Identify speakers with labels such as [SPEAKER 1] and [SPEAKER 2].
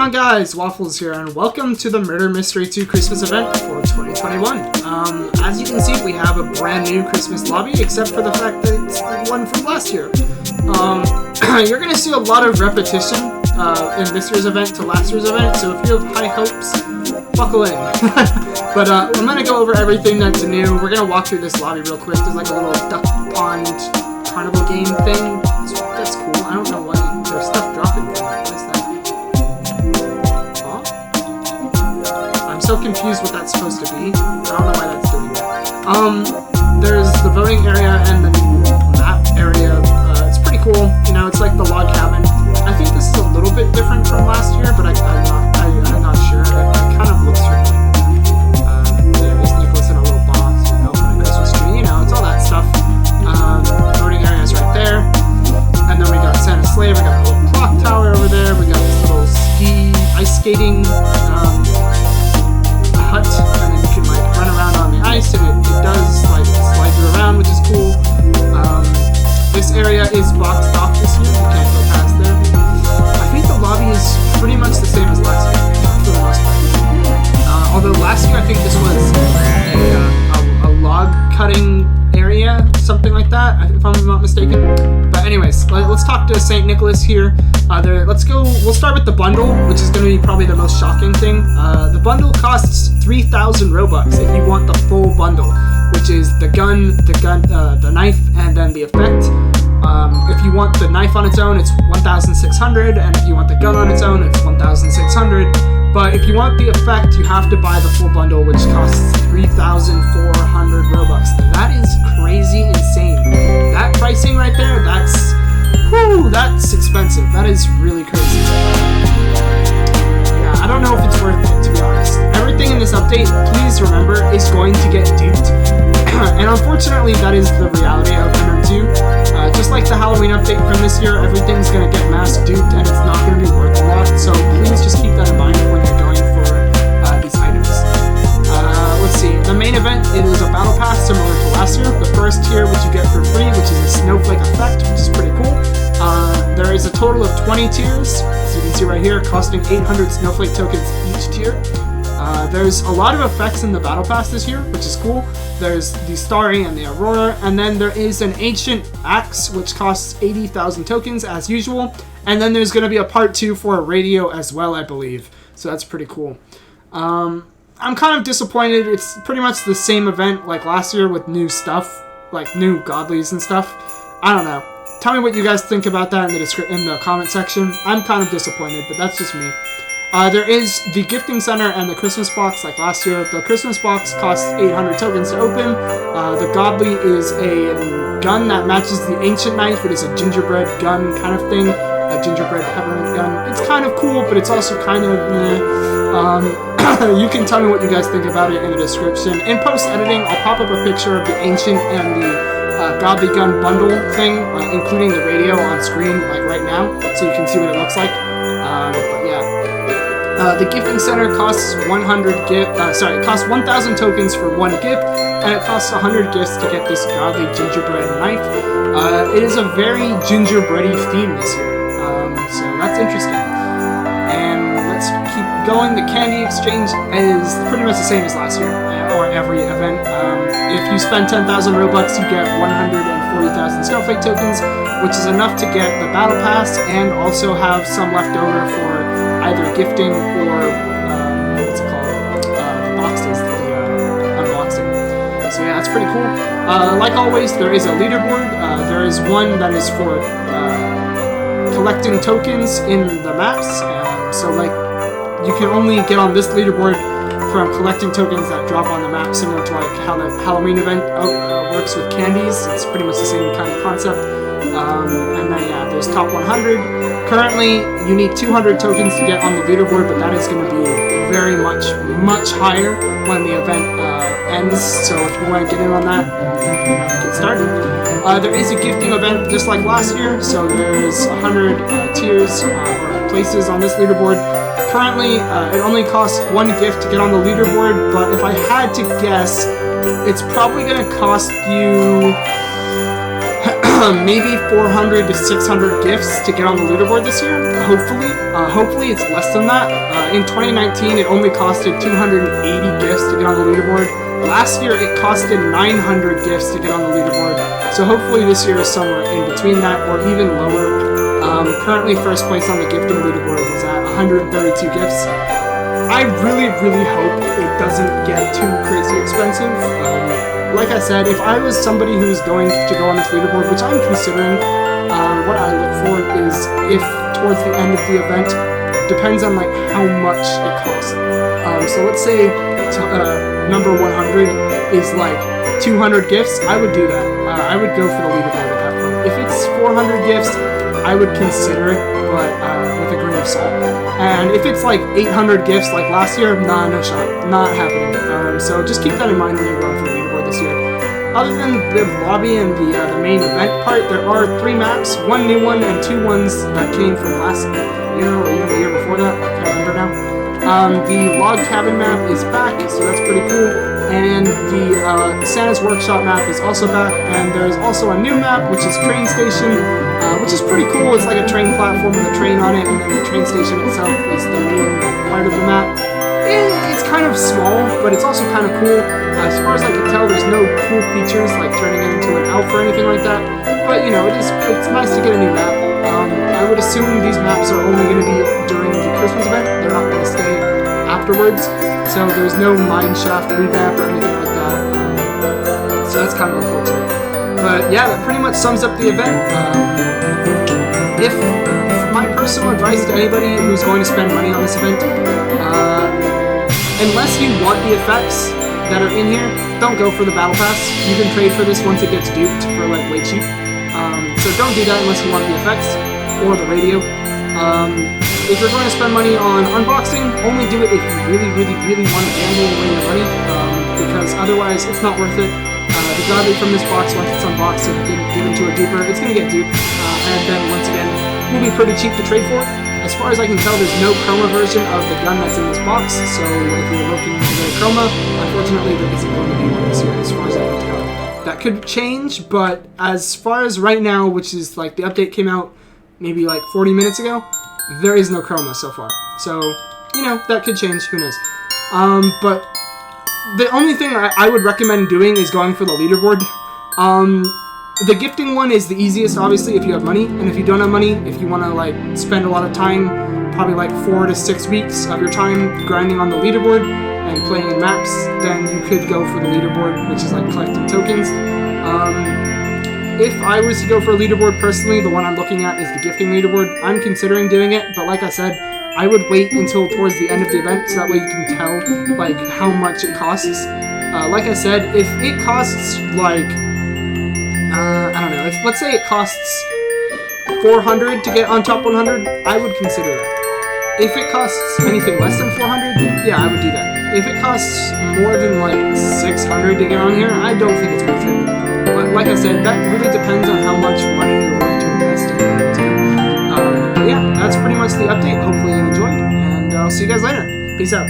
[SPEAKER 1] on, guys? Waffles here, and welcome to the Murder Mystery 2 Christmas event for 2021. As you can see, we have a brand new Christmas lobby, except for the fact that it's the one from last year. You're going to see a lot of repetition in this year's event to last year's event, so if you have high hopes, buckle in. But I'm going to go over everything that's new. We're going to walk through this lobby real quick. There's like a little duck pond carnival game thing. That's cool. I don't know why there's stuff dropping from that. What is that? Huh? I'm so confused what that's supposed to be. I don't know why that's doing that. There's the voting area and the map area. It's pretty cool. You know, it's like the log cabin. I think this is a little bit different from last year, but I'm not sure. It kind of looks familiar. Yeah, there's Nicholas in a little box and opening a Christmas tree. You know, it's all that stuff. Voting area is right there. And then we got Santa's sleigh. We got a little clock tower over there. We got this little ice skating hut, and then you can like run around on the ice, and it does like slide you around, which is cool. This area is boxed off this year. You can't go past there. I think the lobby is pretty much the same as last year for the most part. Although last year I think this was a log cutting area, something like that, if I'm not mistaken. But anyways, let's talk to St. Nicholas here. We'll start with the bundle, which is going to be probably the most shocking thing. The bundle costs 3,000 Robux if you want the full bundle, which is the gun, the knife, and then the effect. If you want the knife on its own, it's 1,600, and if you want the gun on its own, it's 1,600. But if you want the effect, you have to buy the full bundle, which costs 3,400 Robux. That is crazy insane. That pricing right there, that's expensive. That is really crazy. Yeah, I don't know if it's worth it, to be honest. Everything in this update, please remember, is going to get duped. And unfortunately, that is the reality of MM2. Just like the Halloween update from this year, everything's going to get mass duped, and it's not going to be worth a lot. So please just keep that in mind when you're going for these items. Let's see. The main event, it is a battle pass similar to last year. The first tier, which you get for free, which is a snowflake effect, which is pretty cool. There is a total of 20 tiers, as you can see right here, costing 800 snowflake tokens each tier. There's a lot of effects in the battle pass this year, which is cool. There's the Starry and the Aurora, and then there is an ancient axe, which costs 80,000 tokens as usual. And then there's going to be a part 2 for a radio as well, I believe. So that's pretty cool. I'm kind of disappointed. It's pretty much the same event like last year with new stuff, like new godlies and stuff. I don't know. Tell me what you guys think about that in the comment section. I'm kind of disappointed, but that's just me. There is the gifting center and the Christmas box like last year. The Christmas box costs 800 tokens to open. The godly is a gun that matches the ancient knife. It is a gingerbread gun kind of thing, a gingerbread peppermint gun. It's kind of cool, but it's also kind of you can tell me what you guys think about it in the description. In post-editing, I'll pop up a picture of the ancient and the godly gun bundle thing, including the radio on screen like right now, so you can see what it looks like. But yeah. The gifting center costs 1,000 tokens for one gift, and it costs 100 gifts to get this godly gingerbread knife. It is a very gingerbready theme this year, so that's interesting. And let's keep going. The candy exchange is pretty much the same as last year, or every event. If you spend 10,000 Robux, you get 140,000 snowflake tokens, which is enough to get the battle pass and also have some left over for either gifting or the boxes, the unboxing. So yeah, that's pretty cool. Like always, there is a leaderboard. There is one that is for collecting tokens in the maps. So like, you can only get on this leaderboard from collecting tokens that drop on the map, similar to like how the Halloween event works with candies. It's pretty much the same kind of concept. And then yeah, there's top 100. Currently, you need 200 tokens to get on the leaderboard, but that is going to be very much higher when the event ends. So if you want to get in on that, get started. There is a gifting event just like last year, so there's 100 tiers or places on this leaderboard. Currently, it only costs one gift to get on the leaderboard, but if I had to guess, it's probably going to cost you maybe 400 to 600 gifts to get on the leaderboard this year. Hopefully it's less than that. In 2019, it only costed 280 gifts to get on the leaderboard. Last year, it costed 900 gifts to get on the leaderboard. So hopefully this year is somewhere in between that or even lower. Currently, first place on the gifting leaderboard is at 132 gifts. I really hope it doesn't get too crazy expensive. Like I said, if I was somebody who's going to go on this leaderboard, which I'm considering, what I look for is if towards the end of the event, depends on like how much it costs. So let's say number 100 is like 200 gifts, I would do that. I would go for the leaderboard at that point. If it's 400 gifts, I would consider it, but with a grain of salt. And if it's like 800 gifts like last year, nah, no shot. Not happening. So just keep that in mind when you're going for the leaderboard this year. Other than the lobby and the main event part, there are 3 maps, 1 new one and 2 ones that came from last year or even the year before that. I can't remember now. The log cabin map is back, so that's pretty cool. And the Santa's Workshop map is also back. And there's also a new map, which is Train Station, which is pretty cool. It's like a train platform with a train on it, and then the train station itself is the main part of the map. It's kind of small, but it's also kind of cool. As far as I can tell, there's no cool features like turning it into an elf or anything like that. But you know, it's nice to get a new map. I would assume these maps are only going to be during the Christmas event. They're not going to stay afterwards. So there's no mineshaft revamp or anything like that. So that's kind of unfortunate. But yeah, that pretty much sums up the event. If my personal advice to anybody who's going to spend money on this event, unless you want the effects that are in here, don't go for the battle pass. You can trade for this once it gets duped for like way cheap. So don't do that unless you want the effects or the radio. If you're going to spend money on unboxing, only do it if you really want to gamble away your money, because otherwise it's not worth it. The garbage from this box, once it's unboxed and given to a duper, it's going to get duped, and then once again, will be pretty cheap to trade for. As far as I can tell, there's no chroma version of the gun that's in this box, so if you're looking to get a chroma, unfortunately there isn't going to be one this year, as far as I can tell. That could change, but as far as right now, which is like the update came out maybe like 40 minutes ago, there is no chroma so far. So, you know, that could change, who knows. But the only thing I would recommend doing is going for the leaderboard. The gifting one is the easiest, obviously, if you have money. And if you don't have money, if you want to like spend a lot of time, probably like 4 to 6 weeks of your time grinding on the leaderboard and playing in maps, then you could go for the leaderboard, which is like collecting tokens. If I was to go for a leaderboard personally, the one I'm looking at is the gifting leaderboard. I'm considering doing it, but like I said, I would wait until towards the end of the event, so that way you can tell like how much it costs. Like I said, if it costs like, I don't know, if let's say it costs 400 to get on top 100, I would consider that. If it costs anything less than 400, yeah, I would do that. If it costs more than like 600 to get on here, I don't think it's worth it. But like I said, that really depends on how much money you're willing to invest in it. But yeah, that's pretty much the update. Hopefully you enjoyed, and I'll see you guys later. Peace out.